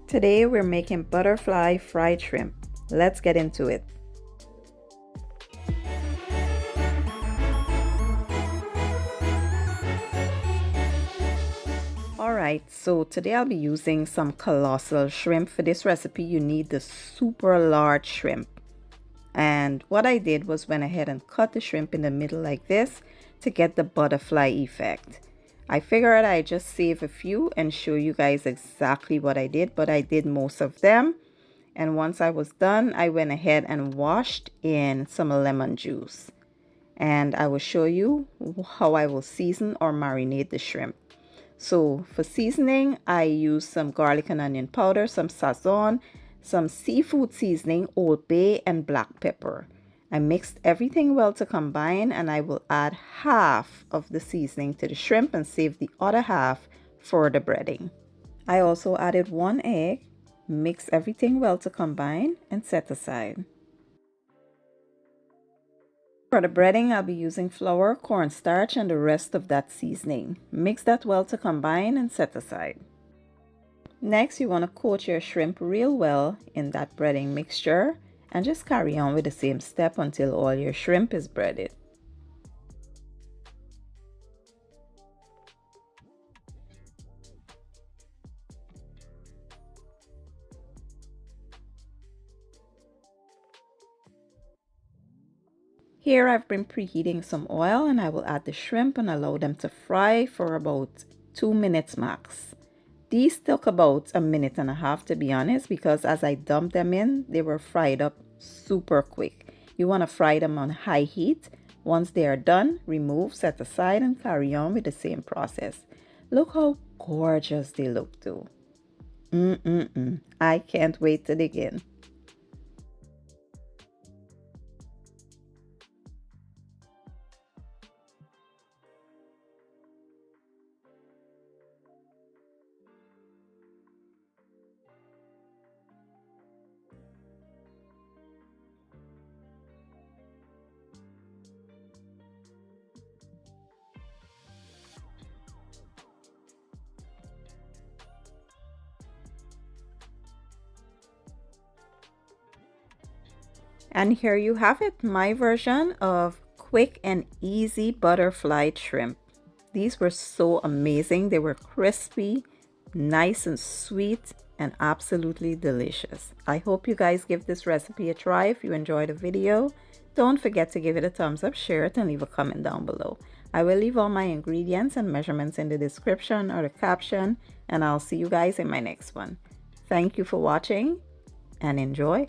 Today we're making butterfly fried shrimp. Let's get into it. Alright, so today I'll be using some colossal shrimp. For this recipe you need the super large shrimp. And what I did was went ahead and cut the shrimp in the middle like this to get the butterfly effect. I figured I'd just save a few and show you guys exactly what I did, but I did most of them. And once I was done, I went ahead and washed in some lemon juice. And I will show you how I will season or marinate the shrimp. So for seasoning, I use some garlic and onion powder, some sazon, some seafood seasoning, Old Bay, and black pepper. I mixed everything well to combine, and I will add half of the seasoning to the shrimp and save the other half for the breading. I also added 1 egg, mix everything well to combine, and set aside. For the breading, I'll be using flour, cornstarch, and the rest of that seasoning. Mix that well to combine and set aside. Next, you want to coat your shrimp real well in that breading mixture and just carry on with the same step until all your shrimp is breaded. Here I've been preheating some oil, and I will add the shrimp and allow them to fry for about 2 minutes max. These took about 1.5 minutes to be honest, because as I dumped them in, they were fried up super quick. You want to fry them on high heat. Once they are done, remove, set aside, and carry on with the same process. Look how gorgeous they look too. I can't wait to dig in. And here you have it, my version of quick and easy butterfly shrimp. These were so amazing. They were crispy, nice and sweet, and absolutely delicious. I hope you guys give this recipe a try. If you enjoyed the video, don't forget to give it a thumbs up, share it, and leave a comment down below. I will leave all my ingredients and measurements in the description or the caption, and I'll see you guys in my next one. Thank you for watching and enjoy.